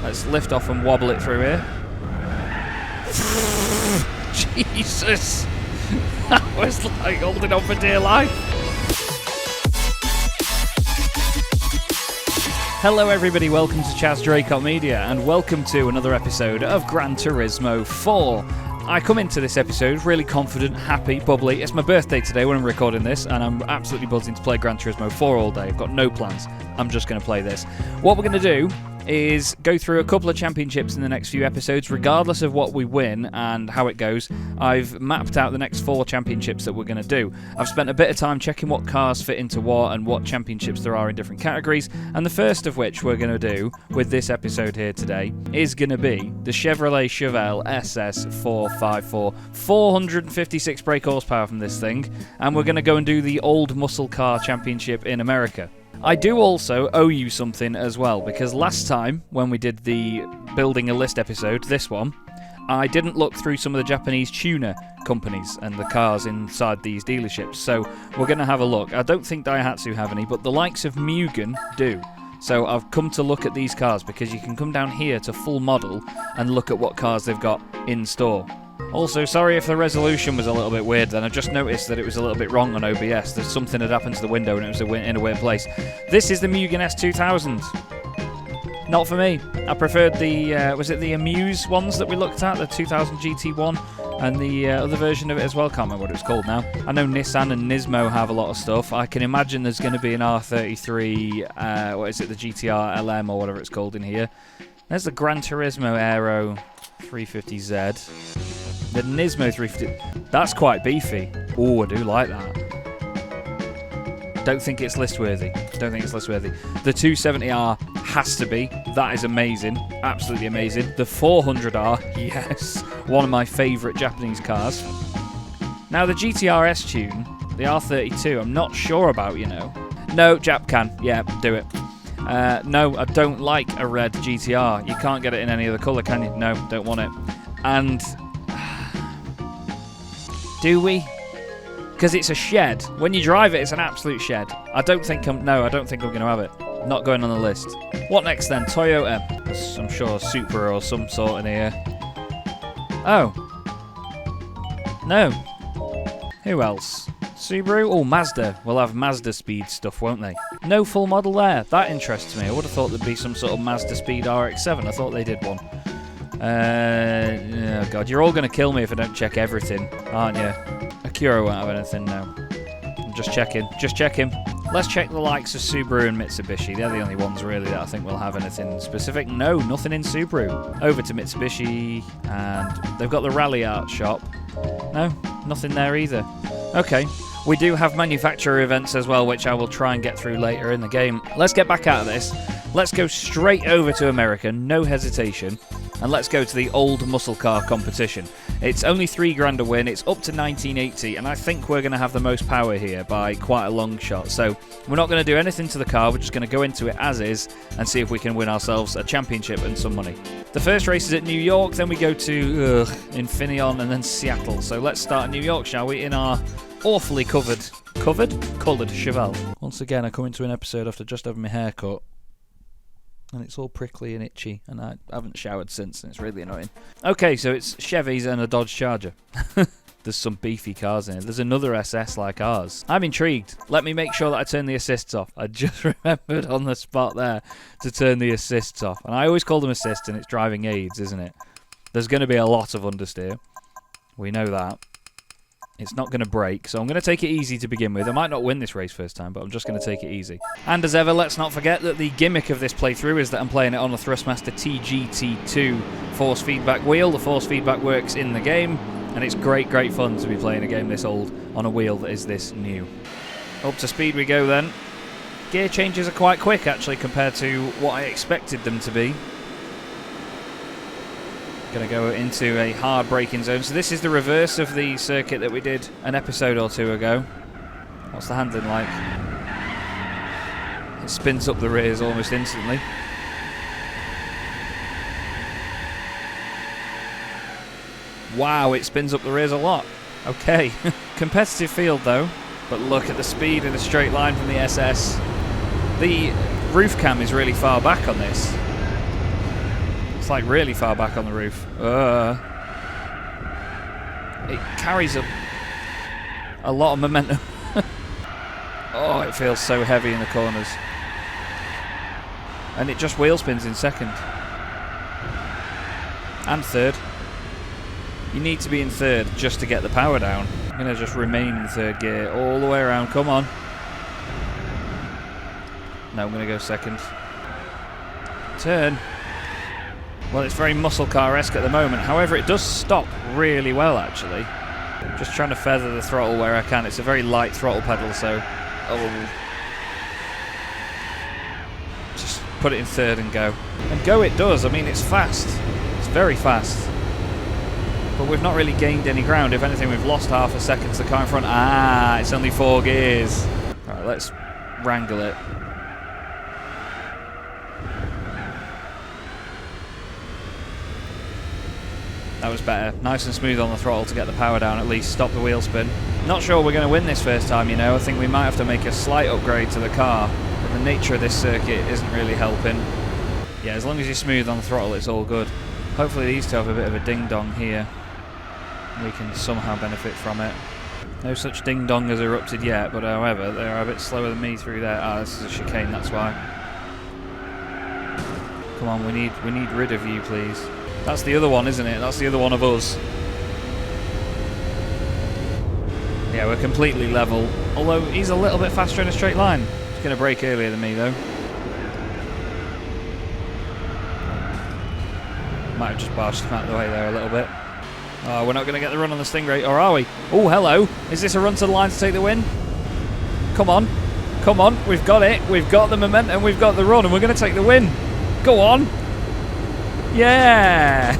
Let's lift off and wobble it through here. Jesus! That was like holding on for dear life. Hello everybody, welcome to Chaz Draycott Media, and welcome to another episode of Gran Turismo 4. I come into this episode really confident, happy, bubbly. It's my birthday today when I'm recording this, and I'm absolutely buzzing to play Gran Turismo 4 all day. I've got no plans. I'm just going to play this. What we're going to do is go through a couple of championships in the next few episodes, regardless of what we win and how it goes. I've mapped out the next 4 championships that we're going to do. I've spent a bit of time checking what cars fit into what and what championships there are in different categories, and the first of which we're going to do with this episode here today is going to be the Chevrolet Chevelle SS454. 456 brake horsepower from this thing, and we're going to go and do the Old Muscle Car Championship in America. I do also owe you something as well, because last time when we did the Building a List episode, this one, I didn't look through some of the Japanese tuner companies and the cars inside these dealerships, so we're going to have a look. I don't think Daihatsu have any, but the likes of Mugen do. So I've come to look at these cars because you can come down here to Full Model and look at what cars they've got in store. Also, sorry if the resolution was a little bit weird then. I just noticed that it was a little bit wrong on OBS. There's something had happened to the window and it was in a weird place. This is the Mugen S2000. Not for me. I preferred the, was it the Amuse ones that we looked at? The 2000 GT1 and the other version of it as well. Can't remember what it was called now. I know Nissan and Nismo have a lot of stuff. I can imagine there's going to be an R33, what is it, the GTR LM or whatever it's called in here. There's the Gran Turismo Aero 350Z. The Nismo 350, that's quite beefy. Oh, I do like that. Don't think it's list worthy. The 270R has to be. That is amazing. Absolutely amazing. The 400R, yes. One of my favourite Japanese cars. Now the GTR S-Tune, the R32, I'm not sure about, you know. No, Jap can. Yeah, do it. No, I don't like a red GTR. You can't get it in any other colour, can you? No, don't want it. And do we? Because it's a shed. When you drive it, it's an absolute shed. I don't think I'm going to have it. Not going on the list. What next then? Toyota. I'm sure Supra or some sort in here. Oh. No. Who else? Subaru? Oh, Mazda. We'll have Mazda Speed stuff, won't they? No Full Model there. That interests me. I would have thought there'd be some sort of Mazda Speed RX-7. I thought they did one. Oh God, you're all going to kill me if I don't check everything, aren't you? Acura won't have anything now. I'm just checking. Let's check the likes of Subaru and Mitsubishi. They're the only ones really that I think will have anything specific. No, nothing in Subaru. Over to Mitsubishi, and they've got the Rally Art shop. No, nothing there either. Okay. We do have manufacturer events as well, which I will try and get through later in the game. Let's get back out of this. Let's go straight over to America, no hesitation, and let's go to the Old Muscle Car competition. It's only $3 a win, it's up to 1980, and I think we're going to have the most power here by quite a long shot. So we're not going to do anything to the car, we're just going to go into it as is and see if we can win ourselves a championship and some money. The first race is at New York, then we go to Infineon and then Seattle. So let's start in New York, shall we, in our awfully coloured Chevelle. Once again, I come into an episode after just having my hair cut, and it's all prickly and itchy, and I haven't showered since, and it's really annoying. Okay, so it's Chevys and a Dodge Charger. There's some beefy cars in it. There's another SS like ours. I'm intrigued. Let me make sure that I turn the assists off. I just remembered on the spot there to turn the assists off. And I always call them assists, and it's driving aids, isn't it? There's going to be a lot of understeer. We know that. It's not going to break, so I'm going to take it easy to begin with. I might not win this race first time, but I'm just going to take it easy. And as ever, let's not forget that the gimmick of this playthrough is that I'm playing it on a Thrustmaster T-GT II force feedback wheel. The force feedback works in the game, and it's great fun to be playing a game this old on a wheel that is this new. Up to speed we go then. Gear changes are quite quick, actually, compared to what I expected them to be. Going to go into a hard braking zone. So this is the reverse of the circuit that we did an episode or two ago. What's the handling like? It spins up the rears almost instantly. Wow, it spins up the rears a lot. Okay. Competitive field though. But look at the speed in a straight line from the SS. The roof cam is really far back on this. It's like really far back on the roof. It carries a lot of momentum. Oh, it feels so heavy in the corners. And it just wheel spins in second. And third. You need to be in third just to get the power down. I'm going to just remain in third gear all the way around. Come on. No, I'm going to go second. Turn. Well, it's very muscle car-esque at the moment. However, it does stop really well, actually. Just trying to feather the throttle where I can. It's a very light throttle pedal, so... Oh. Just put it in third and go. And go it does. I mean, it's fast. It's very fast. But we've not really gained any ground. If anything, we've lost half a second to the car in front. Ah, it's only 4 gears. Alright, let's wrangle it. That was better. Nice and smooth on the throttle to get the power down at least. Stop the wheel spin. Not sure we're going to win this first time, you know. I think we might have to make a slight upgrade to the car. But the nature of this circuit isn't really helping. Yeah, as long as you're smooth on the throttle, it's all good. Hopefully these two have a bit of a ding-dong here. We can somehow benefit from it. No such ding-dong has erupted yet, but however, they're a bit slower than me through there. Ah, this is a chicane, that's why. Come on, we need rid of you, please. That's the other one, isn't it? That's the other one of us. Yeah, we're completely level. Although, he's a little bit faster in a straight line. He's going to brake earlier than me, though. Might have just barged him out of the way there a little bit. Oh, we're not going to get the run on the Stingray, or are we? Oh, hello. Is this a run to the line to take the win? Come on. Come on. We've got it. We've got the momentum. We've got the run, and we're going to take the win. Go on. Yeah!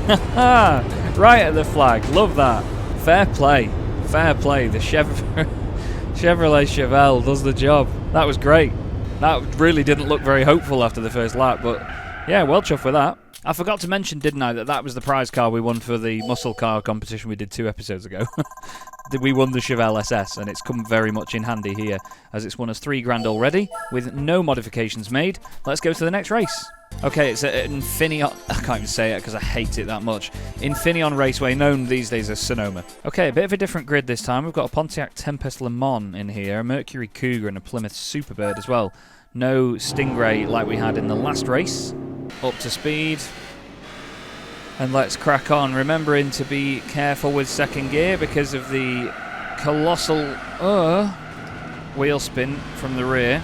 Right at the flag. Love that. Fair play. Fair play. The Chevrolet Chevelle does the job. That was great. That really didn't look very hopeful after the first lap, but yeah, well chuffed with that. I forgot to mention, didn't I, that was the prize car we won for the muscle car competition we did 2 episodes ago. We won the Chevelle SS, and it's come very much in handy here, as it's won us $3 grand already, with no modifications made. Let's go to the next race. Okay, it's at Infineon... I can't even say it because I hate it that much. Infineon Raceway, known these days as Sonoma. Okay, a bit of a different grid this time. We've got a Pontiac Tempest Le Mans in here, a Mercury Cougar, and a Plymouth Superbird as well. No Stingray like we had in the last race. Up to speed. And let's crack on, remembering to be careful with second gear because of the colossal wheel spin from the rear.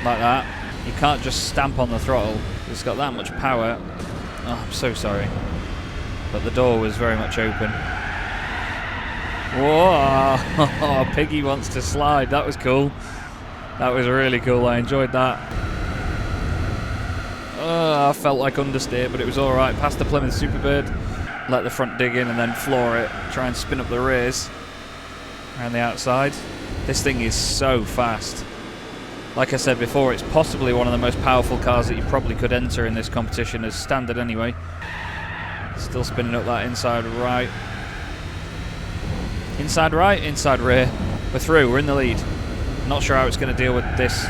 Like that. You can't just stamp on the throttle. It's got that much power. Oh, I'm so sorry. But the door was very much open. Whoa! Piggy wants to slide. That was cool. That was really cool. I enjoyed that. I felt like understeer, but it was alright. Past the Plymouth Superbird. Let the front dig in and then floor it. Try and spin up the rears. Around the outside. This thing is so fast. Like I said before, it's possibly one of the most powerful cars that you probably could enter in this competition as standard anyway. Still spinning up that inside right. Inside right, inside rear. We're through, we're in the lead. Not sure how it's going to deal with this.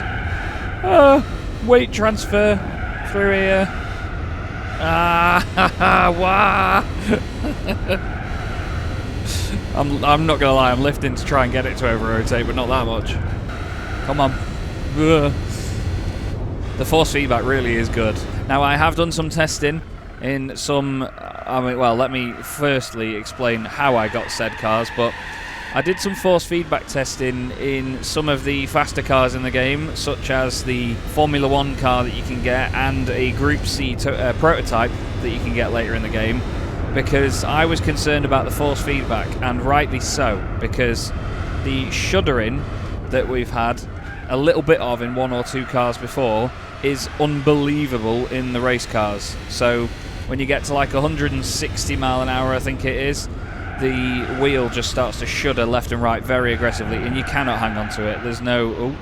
Weight transfer through here. Wow. I'm not going to lie, I'm lifting to try and get it to over-rotate, but not that much. Come on. Ugh. The force feedback really is good. Now, I have done some testing in some... well, let me firstly explain how I got said cars, but I did some force feedback testing in some of the faster cars in the game, such as the Formula 1 car that you can get and a Group C prototype that you can get later in the game, because I was concerned about the force feedback, and rightly so, because the shuddering that we've had a little bit of in 1 or 2 cars before is unbelievable in the race cars. So when you get to like 160 mile an hour, I think it is, the wheel just starts to shudder left and right very aggressively, and you cannot hang on to it. There's no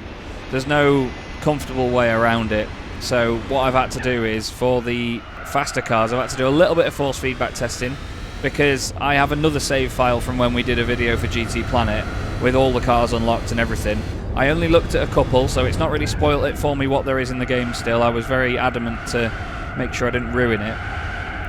comfortable way around it. So what I've had to do is, for the faster cars, I've had to do a little bit of force feedback testing, because I have another save file from when we did a video for GT Planet with all the cars unlocked and everything, I only looked at a couple, so it's not really spoiled it for me what there is in the game still. I was very adamant to make sure I didn't ruin it.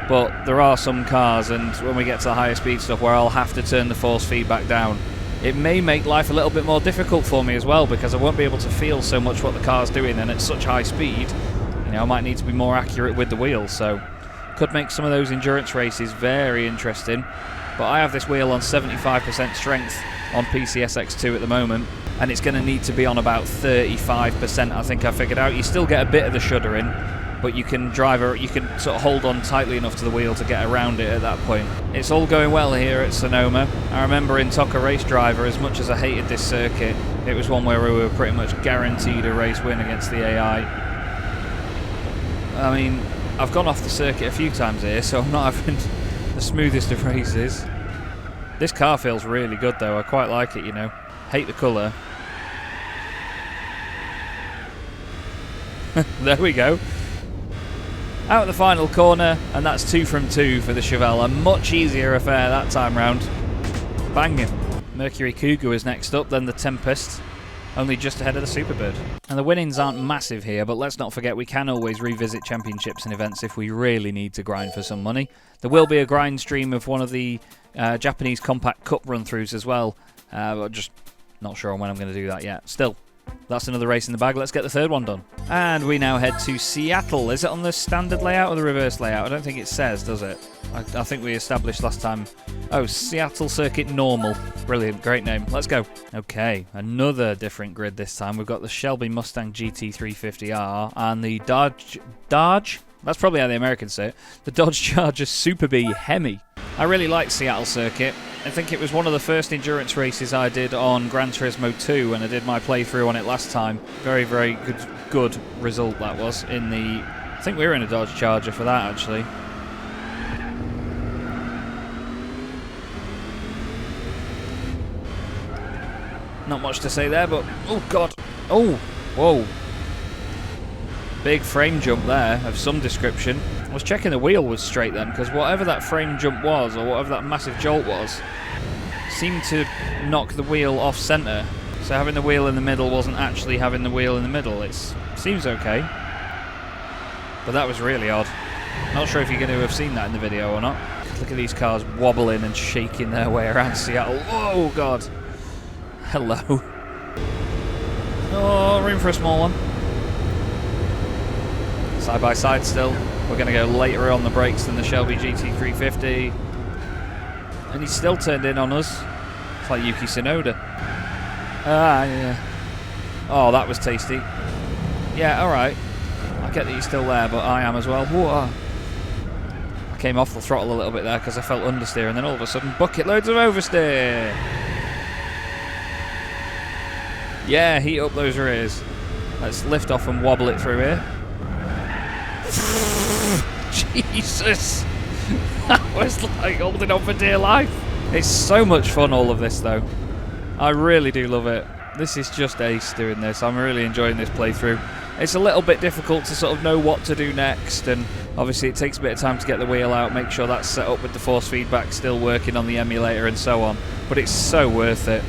But there are some cars, and when we get to the higher speed stuff, where I'll have to turn the force feedback down. It may make life a little bit more difficult for me as well, because I won't be able to feel so much what the car's doing, and at such high speed, you know, I might need to be more accurate with the wheels, so could make some of those endurance races very interesting. But I have this wheel on 75% strength on PCSX2 at the moment, and it's going to need to be on about 35%, I think I figured out. You still get a bit of the shuddering, but you can you can sort of hold on tightly enough to the wheel to get around it at that point. It's all going well here at Sonoma. I remember in Toca Race Driver, as much as I hated this circuit, it was one where we were pretty much guaranteed a race win against the AI. I mean, I've gone off the circuit a few times here, so I'm not having the smoothest of races. This car feels really good though, I quite like it, you know. Hate the colour. There we go. Out of the final corner, and that's 2 from 2 for the Chevelle. A much easier affair that time round. Banging. Mercury Cougar is next up, then the Tempest. Only just ahead of the Superbird. And the winnings aren't massive here, but let's not forget we can always revisit championships and events if we really need to grind for some money. There will be a grind stream of one of the Japanese Compact Cup run-throughs as well. But just not sure on when I'm going to do that yet. Still, that's another race in the bag. Let's get the third one done. And we now head to Seattle. Is it on the standard layout or the reverse layout? I don't think it says, does it? I think we established last time. Oh, Seattle Circuit Normal. Brilliant. Great name. Let's go. Okay, another different grid this time. We've got the Shelby Mustang GT350R and the Dodge? That's probably how the Americans say it. The Dodge Charger Super Bee Hemi. I really like Seattle Circuit. I think it was one of the first endurance races I did on Gran Turismo 2 when I did my playthrough on it last time. Very, very good result that was. I think we were in a Dodge Charger for that actually. Not much to say there, but oh god. Oh, whoa. Big frame jump there of some description. I was checking the wheel was straight then, because whatever that frame jump was, or whatever that massive jolt was, seemed to knock the wheel off centre. So having the wheel in the middle wasn't actually having the wheel in the middle. It seems okay. But that was really odd. Not sure if you're going to have seen that in the video or not. Look at these cars wobbling and shaking their way around Seattle. Oh god. Hello. Oh, room for a small one. Side by side still. We're going to go later on the brakes than the Shelby GT350. And he's still turned in on us. It's like Yuki Tsunoda. Ah, yeah. Oh, that was tasty. Yeah, alright. I get that he's still there, but I am as well. Whoa. I came off the throttle a little bit there because I felt understeer, and then all of a sudden, bucket loads of oversteer. Yeah, heat up those rears. Let's lift off and wobble it through here. Jesus! That was like holding on for dear life. It's so much fun, all of this, though. I really do love it. This is just ace doing this. I'm really enjoying this playthrough. It's a little bit difficult to sort of know what to do next, and obviously it takes a bit of time to get the wheel out, make sure that's set up with the force feedback still working on the emulator and so on. But it's so worth it.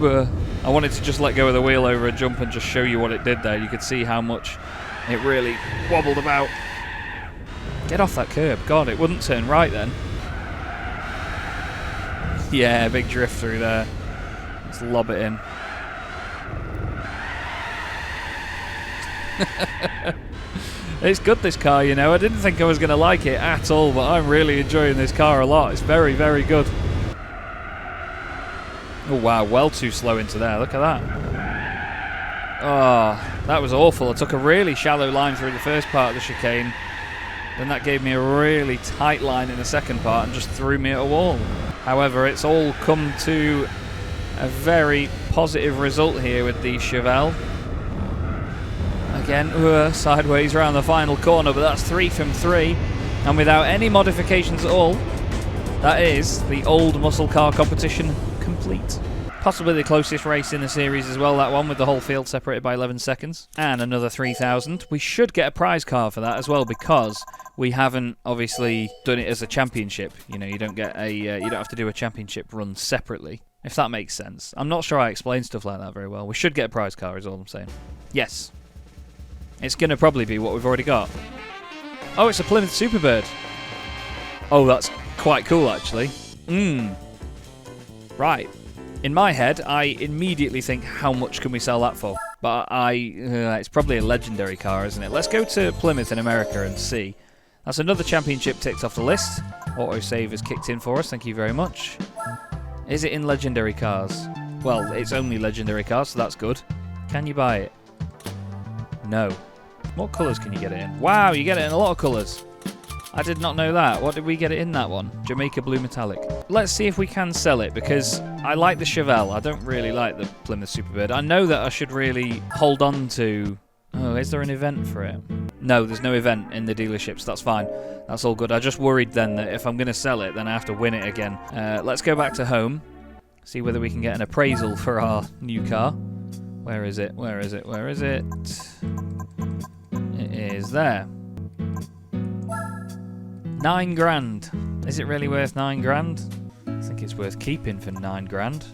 I wanted to just let go of the wheel over a jump and just show you what it did there. You could see how much it really wobbled about. Get off that curb. God, it wouldn't turn right then. Yeah, big drift through there. Let's lob it in. It's good, this car, you know. I didn't think I was going to like it at all, but I'm really enjoying this car a lot. It's very, very good. Oh wow, well too slow into there. Look at that. Oh, that was awful. I took a really shallow line through the first part of the chicane. Then that gave me a really tight line in the second part and just threw me at a wall. However, it's all come to a very positive result here with the Chevelle. Again, sideways around the final corner, but that's 3 from 3. And without any modifications at all, that is the old muscle car competition complete. Possibly the closest race in the series as well, that one, with the whole field separated by 11 seconds. And another 3,000. We should get a prize car for that as well, because we haven't obviously done it as a championship. You know, you don't get a you don't have to do a championship run separately. if that makes sense. I'm not sure I explain stuff like that very well. We should get a prize car is all I'm saying. Yes. It's going to probably be what we've already got. Oh, it's a Plymouth Superbird. Oh, that's quite cool, actually. Right. In my head, I immediately think, how much can we sell that for? But it's probably a legendary car, isn't it? Let's go to Plymouth in America and see. That's another championship ticked off the list. Autosave has kicked in for us, thank you very much. Is it in legendary cars? Well, it's only legendary cars, so that's good. Can you buy it? No. What colours can you get it in? Wow, you get it in a lot of colours. I did not know that. What did we get it in that one? Jamaica Blue Metallic. Let's see if we can sell it, because I like the Chevelle. I don't really like the Plymouth Superbird. I know that I should really hold on to... Oh, is there an event for it? No, there's no event in the dealerships. That's fine. That's all good. I just worried then that if I'm going to sell it, then I have to win it again. Let's go back to home. See whether we can get an appraisal for our new car. Where is it? Where is it? Where is it? It is there. 9 grand. Is it really worth 9 grand? I think it's worth keeping for 9 grand.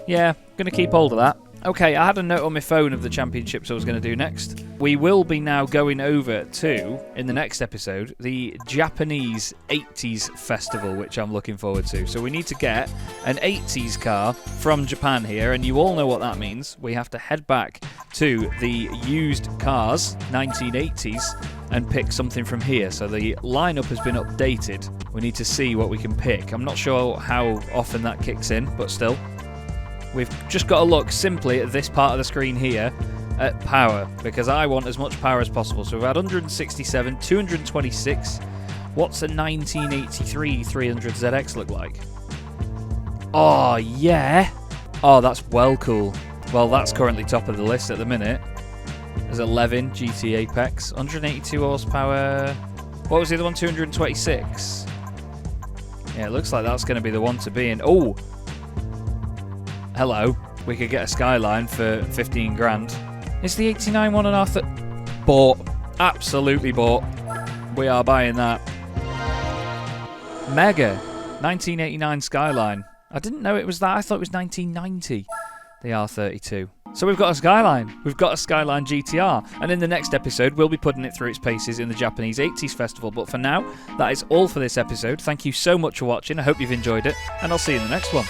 Yeah, gonna keep hold of that. Okay, I had a note on my phone of the championships I was going to do next. We will be now going over to, in the next episode, the Japanese 80s festival, which I'm looking forward to. So we need to get an 80s car from Japan here, and you all know what that means. We have to head back to the used cars, 1980s, and pick something from here. So the lineup has been updated. We need to see what we can pick. I'm not sure how often that kicks in, but still. We've just got to look simply at this part of the screen here at power, because I want as much power as possible. So we've had 167, 226. What's a 1983 300ZX look like? Oh, yeah. Oh, that's well cool. Well, that's currently top of the list at the minute. There's 11 GT Apex, 182 horsepower. What was the other one? 226. Yeah, it looks like that's going to be the one to be in. Oh, hello. We could get a Skyline for 15 grand. Is the 89 one an Arthur? Bought. Absolutely bought. We are buying that. Mega. 1989 Skyline. I didn't know it was that. I thought it was 1990. The R32. So we've got a Skyline. We've got a Skyline GTR. And in the next episode, we'll be putting it through its paces in the Japanese 80s Festival. But for now, that is all for this episode. Thank you so much for watching. I hope you've enjoyed it. And I'll see you in the next one.